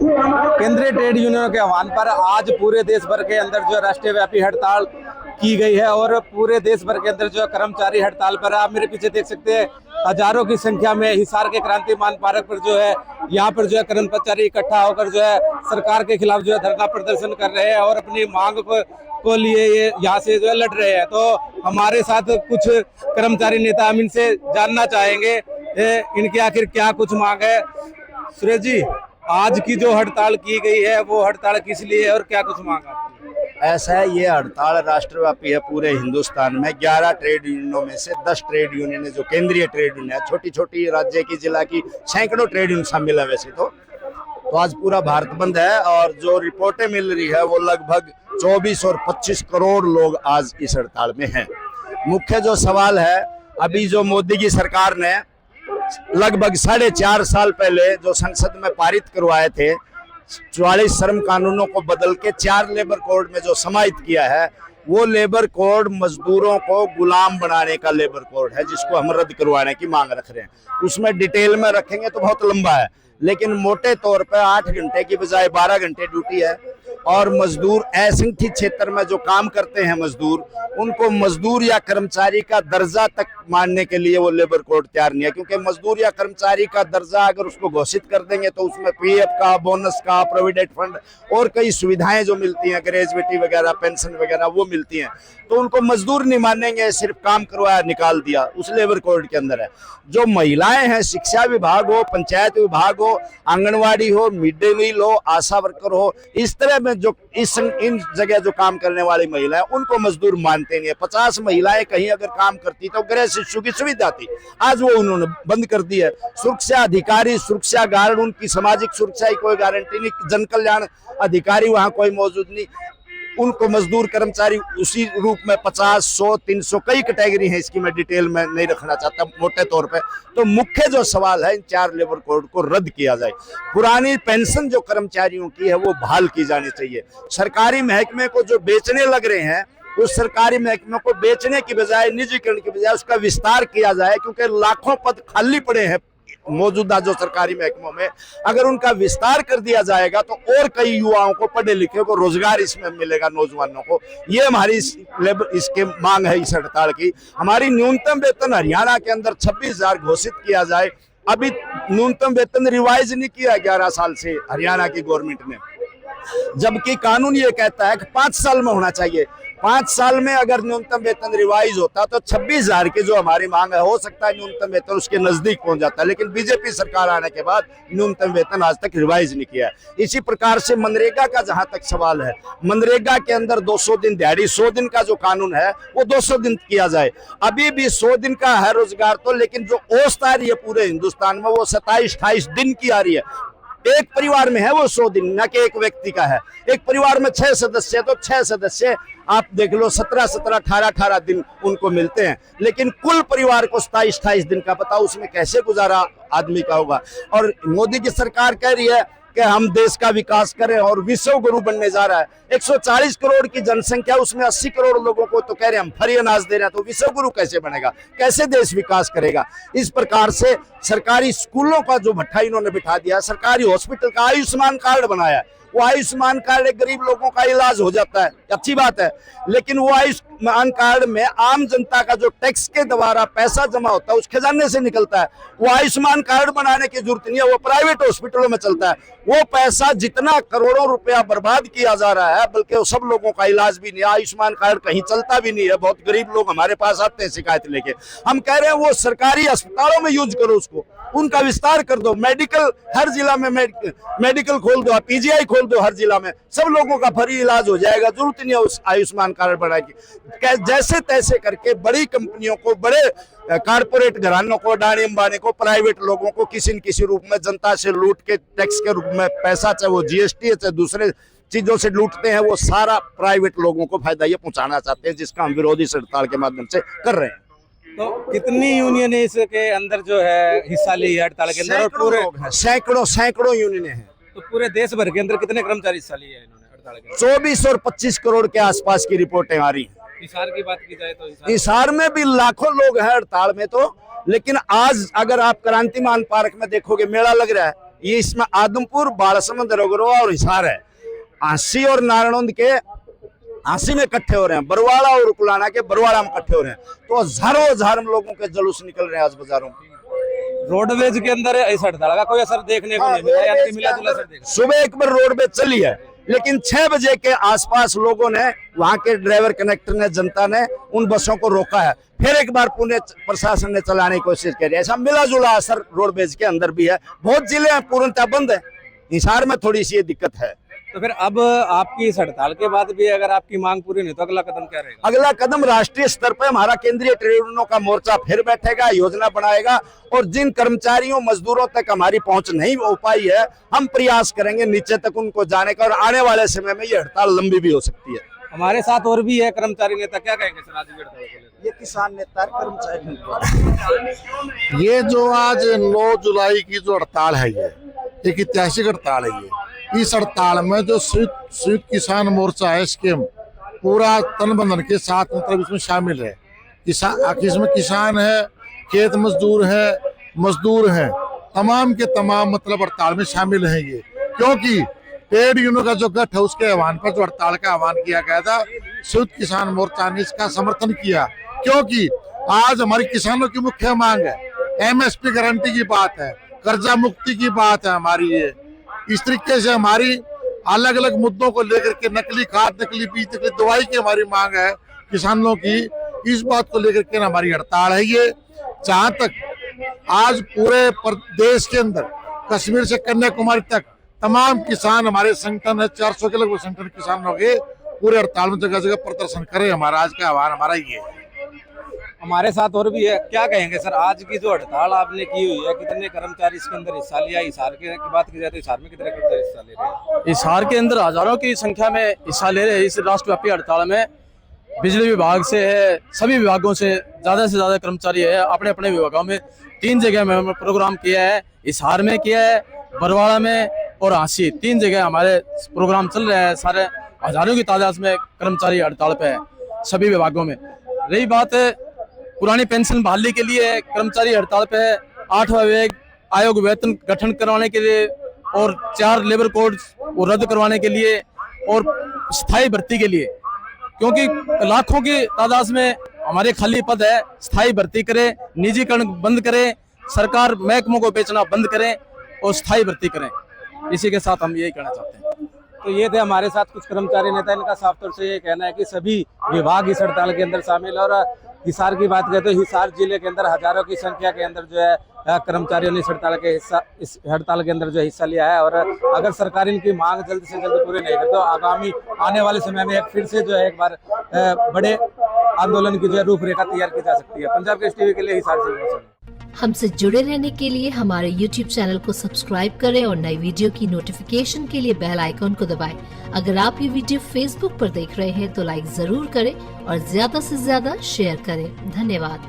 केंद्रीय ट्रेड यूनियनों के आह्वान पर आज पूरे देश भर के अंदर जो राष्ट्रीय व्यापी हड़ताल की गई है और पूरे देश भर के अंदर जो कर्मचारी हड़ताल पर, आप मेरे पीछे देख सकते हैं हजारों की संख्या में हिसार के क्रांति मान पार्क पर जो है यहाँ पर जो है कर्मचारी इकट्ठा होकर जो है सरकार के खिलाफ जो है धरना प्रदर्शन कर रहे हैं और अपनी मांग को लिए ये यहाँ से जो है लड़ रहे हैं। तो हमारे साथ कुछ कर्मचारी नेता, हम इनसे जानना चाहेंगे इनकी आखिर क्या कुछ मांग है। सुरेश जी, आज की जो हड़ताल की गई है वो हड़ताल किस लिए है और क्या कुछ मांग आपकी? ऐसा है, ये हड़ताल राष्ट्रव्यापी है पूरे हिंदुस्तान में। 11 ट्रेड यूनियनों में से 10 ट्रेड यूनियन जो केंद्रीय ट्रेड यूनियन है, छोटी छोटी राज्य की, जिला की सैकड़ों ट्रेड यूनियन शामिल है वैसे तो आज पूरा भारत बंद है। और जो रिपोर्टें मिल रही है वो लगभग 24 और 25 करोड़ लोग आज इस हड़ताल में हैं। मुख्य जो सवाल है, अभी जो मोदी की सरकार ने लगभग 4.5 साल पहले जो संसद में पारित करवाए थे 44 श्रम कानूनों को बदल के 4 लेबर कोड में जो समाहित किया है, वो लेबर कोड मजदूरों को गुलाम बनाने का लेबर कोड है, जिसको हम रद्द करवाने की मांग रख रहे हैं। उसमें डिटेल में रखेंगे तो बहुत लंबा है, लेकिन मोटे तौर पर 8 घंटे की बजाय 12 घंटे ड्यूटी है। और मजदूर असंगठित क्षेत्र में जो काम करते हैं मजदूर, उनको मजदूर या कर्मचारी का दर्जा तक मानने के लिए वो लेबर कोड तैयार नहीं है, क्योंकि मजदूर या कर्मचारी का दर्जा अगर उसको घोषित कर देंगे तो उसमें पीएफ का, बोनस का, प्रोविडेंट फंड और कई सुविधाएं जो मिलती हैं, ग्रेजुएटी वगैरह, पेंशन वगैरह, वो मिलती हैं। तो उनको मजदूर नहीं मानेंगे, सिर्फ काम करवाया निकाल दिया, उस लेबर कोड के अंदर है। जो महिलाएं हैं, शिक्षा विभाग हो, पंचायत विभाग हो, आंगनवाड़ी हो, मिड डे मील हो, आशा वर्कर हो, इस तरह में जो इन जगह जो काम करने वाली महिलाएं, उनको मजदूर मानते नहीं है। 50 महिलाएं कहीं अगर काम करती तो गृह शिशु की सुविधा थी, आज वो उन्होंने बंद कर दी है। सुरक्षा अधिकारी, सुरक्षा गार्ड, उनकी सामाजिक सुरक्षा की कोई गारंटी नहीं, जन कल्याण अधिकारी वहां कोई मौजूद नहीं, उनको मजदूर कर्मचारी उसी रूप में 50, 100, 300 कई कैटेगरी है, इसकी मैं डिटेल में नहीं रखना चाहता मोटे तौर पे। तो मुख्य जो सवाल है, इन 4 लेबर कोड को रद्द किया जाए। पुरानी पेंशन जो कर्मचारियों की है वो बहाल की जानी चाहिए। सरकारी महकमे को जो बेचने लग रहे हैं, उस सरकारी महकमे को बेचने की बजाय, निजीकरण की बजाय उसका विस्तार किया जाए, क्योंकि लाखों पद खाली पड़े हैं मौजूदा जो सरकारी महकमों में। अगर उनका विस्तार कर दिया जाएगा तो और कई युवाओं को, पढ़े लिखे को रोजगार इसमें मिलेगा, नौजवानों को। ये हमारी इसके मांग है इस हड़ताल की। हमारी न्यूनतम वेतन हरियाणा के अंदर 26,000 घोषित किया जाए। अभी न्यूनतम वेतन रिवाइज नहीं किया 11 साल से हरियाणा की गवर्नमेंट ने, जबकि कानून ये कहता है कि 5 साल में होना चाहिए। 5 साल में अगर न्यूनतम वेतन रिवाइज होता तो 26,000 की जो हमारी मांग है, हो सकता है न्यूनतम वेतन उसके नजदीक पहुंच जाता है, लेकिन बीजेपी सरकार आने के बाद न्यूनतम वेतन आज तक रिवाइज नहीं किया है। इसी प्रकार से मनरेगा का जहां तक सवाल है, मनरेगा के अंदर 200 दिन दिहाड़ी, 100 दिन का जो कानून है वो 200 दिन किया जाए। अभी भी 100 दिन का है रोजगार तो, लेकिन जो औसत आ रही है पूरे हिंदुस्तान में वो 27-28 दिन की आ रही है। एक परिवार में है वो 100 दिन, न कि एक व्यक्ति का है। एक परिवार में 6 सदस्य, तो 6 सदस्य आप देख लो, 17-17, 18-18 दिन उनको मिलते हैं, लेकिन कुल परिवार को 27-28 दिन का, बताओ उसमें कैसे गुजारा आदमी का होगा। और मोदी की सरकार कह रही है कि हम देश का विकास करें और विश्व गुरु बनने जा रहा है। 140 करोड़ की जनसंख्या, उसमें 80 करोड़ लोगों को तो कह रहे हैं हम फ्री अनाज दे रहे हैं, तो विश्व गुरु कैसे बनेगा, कैसे देश विकास करेगा। इस प्रकार से सरकारी स्कूलों का जो भट्ठा इन्होंने बिठा दिया, सरकारी हॉस्पिटल का आयुष्मान कार्ड बनाया, वो आयुष्मान कार्ड गरीब लोगों का इलाज हो जाता है, अच्छी बात है, लेकिन वो आयुष्मान कार्ड में आम जनता का जो टैक्स के द्वारा पैसा जमा होता है उस खजाने से निकलता है। वो आयुष्मान कार्ड बनाने की जरूरत नहीं है, वो प्राइवेट हॉस्पिटलों में चलता है। वो पैसा जितना करोड़ों रुपया बर्बाद किया जा रहा है, बल्कि वो सब लोगों का इलाज भी नहीं है, आयुष्मान कार्ड कहीं चलता भी नहीं है। बहुत गरीब लोग हमारे पास आते हैं शिकायत लेके, हम कह रहे हैं वो सरकारी अस्पतालों में यूज करो, उसको उनका विस्तार कर दो, मेडिकल हर जिला में मेडिकल खोल दो, पीजीआई खोल दो हर जिला में, सब लोगों का फ्री इलाज हो जाएगा। जरूरत नहीं है उस आयुष्मान कार्ड बनाने, जैसे तैसे करके बड़ी कंपनियों को, बड़े कारपोरेट घरानों को, अडानी अंबानी को, प्राइवेट लोगों को किसी न किसी रूप में जनता से लूट के टैक्स के रूप में पैसा, चाहे वो जीएसटी है चाहे दूसरे चीजों से लूटते हैं, वो सारा प्राइवेट लोगों को फायदा ये पहुंचाना चाहते हैं, जिसका हम विरोधी हड़ताल के माध्यम से कर रहे हैं। तो कितनी यूनियन इसके अंदर जो है हिस्सा ली है हड़ताल के अंदर? और पूरे सैकड़ों यूनियन हैं। तो पूरे देश भर के अंदर कितने कर्मचारी हिस्सा लिए हैं इन्होंने हड़ताल के? 24 और 25 करोड़ के आसपास की रिपोर्टें आ रही हैं। हिसार की बात की जाए तो हिसार में भी लाखों लोग हैं हड़ताल में तो, लेकिन आज अगर आप क्रांतिमान पार्क में देखोगे मेला लग रहा है, ये इसमें आदमपुर, बालसमंद, रगरोवा और हिसार है। आंसी और नारायणोंद के आंसी में इकट्ठे हो रहे हैं, बरवाड़ा और कुलाना के बरवाड़ा में इकट्ठे हो रहे हैं। तो हजारों लोगों के जुलूस निकल रहे हैं आज बाजारों में। रोडवेज के अंदर इस हड़ताल का कोई असर देखने को नहीं मिला, यानी कि मिला जुला असर देखा। सुबह एक बार रोडवेज चली है, लेकिन 6 बजे के आसपास लोगों ने, वहां के ड्राइवर कंडक्टर ने, जनता ने उन बसों को रोका है। फिर एक बार पुणे प्रशासन ने चलाने की कोशिश करी है। ऐसा मिला जुला असर रोडवेज के अंदर भी है। बहुत जिले हैं पूर्णतः बंद है, हिसार में थोड़ी सी दिक्कत है। तो फिर अब आपकी इस हड़ताल के बाद भी अगर आपकी मांग पूरी नहीं तो अगला कदम क्या रहेगा? अगला कदम राष्ट्रीय स्तर पर हमारा केंद्रीय ट्रेड यूनियनों का मोर्चा फिर बैठेगा, योजना बनाएगा, और जिन कर्मचारियों मजदूरों तक हमारी पहुंच नहीं हो पाई है, हम प्रयास करेंगे नीचे तक उनको जाने का। और आने वाले समय में ये हड़ताल लंबी भी हो सकती है। हमारे साथ और भी है कर्मचारी नेता, क्या कहेंगे सर आज की हड़ताल को लेकर? ये किसान नेता, कर्मचारी, ये जो आज 9 जुलाई की जो हड़ताल है, ये एक ऐतिहासिक हड़ताल है। ये इस हड़ताल में जो संयुक्त किसान मोर्चा है, स्कीम पूरा तन बंधन के साथ मतलब इसमें शामिल है। इसमें किसान है, खेत मजदूर है, तमाम के तमाम मतलब हड़ताल में शामिल है। ये क्योंकि ट्रेड यूनियन का जो गठ है उसके आह्वान पर जो हड़ताल का आह्वान किया गया था, संयुक्त किसान मोर्चा ने इसका समर्थन किया। क्योंकि आज हमारी किसानों की मुख्य मांग है, MSP गारंटी की बात है, कर्जा मुक्ति की बात है हमारी। ये इस तरीके से हमारी अलग अलग मुद्दों को लेकर के, नकली खाद, नकली बीज, नकली दवाई की हमारी मांग है किसानों की। इस बात को लेकर के हमारी हड़ताल है। ये जहां तक आज पूरे देश के अंदर कश्मीर से कन्याकुमारी तक तमाम किसान हमारे संगठन है, 400 के लगभग संगठन किसानों के पूरे हड़ताल में जगह जगह प्रदर्शन करे। हमारा आज का आह्वान हमारा ये है। हमारे साथ और भी है, क्या कहेंगे सर आज की जो हड़ताल आपने की हुई है, कितने कर्मचारी इसके अंदर हिस्सा लिया? हिसार की बात की जाए तो हिसार में कितने कर्मचारी हिस्सा ले रहे हैं? हिसार के अंदर हजारों की संख्या में हिस्सा ले रहे हैं इस राष्ट्रव्यापी हड़ताल में। बिजली विभाग से है, सभी विभागों से ज्यादा कर्मचारी है। अपने अपने विभागों में 3 जगह में प्रोग्राम किया है, हिसार में किया है, बरवाड़ा में और आंसी, 3 जगह हमारे प्रोग्राम चल रहे हैं। सारे हजारों की तादाद में कर्मचारी हड़ताल पे है सभी विभागों में। रही बात पुरानी पेंशन बहाली के लिए कर्मचारी हड़ताल पे है। 8वां वेतन आयोग वेतन गठन करवाने के लिए और 4 लेबर कोड वो रद्द करवाने के लिए और स्थायी भर्ती के लिए, क्योंकि लाखों की तादाद में हमारे खाली पद है। स्थायी भर्ती करें, निजीकरण बंद करें, सरकार महकमों को बेचना बंद करें और स्थायी भर्ती करें। इसी के साथ हम यही कहना चाहते हैं। तो ये थे हमारे साथ कुछ कर्मचारी नेता, इनका साफ तौर से ये कहना है कि सभी विभाग इस हड़ताल के अंदर शामिल है। और हिसार की बात करें तो हिसार जिले के अंदर हजारों की संख्या के अंदर जो है कर्मचारियों ने इस हड़ताल के अंदर जो हिस्सा लिया है। और अगर सरकार इनकी मांग जल्द से जल्द पूरी नहीं करे तो आगामी आने वाले समय में फिर से जो है एक बार बड़े आंदोलन की जो है रूपरेखा तैयार की जा सकती है। पंजाब केसरी टीवी के लिए हिसार से। हमसे जुड़े रहने के लिए हमारे YouTube चैनल को सब्सक्राइब करें और नई वीडियो की नोटिफिकेशन के लिए बेल आइकॉन को दबाएं। अगर आप ये वीडियो Facebook पर देख रहे हैं तो लाइक जरूर करें और ज्यादा से ज्यादा शेयर करें। धन्यवाद।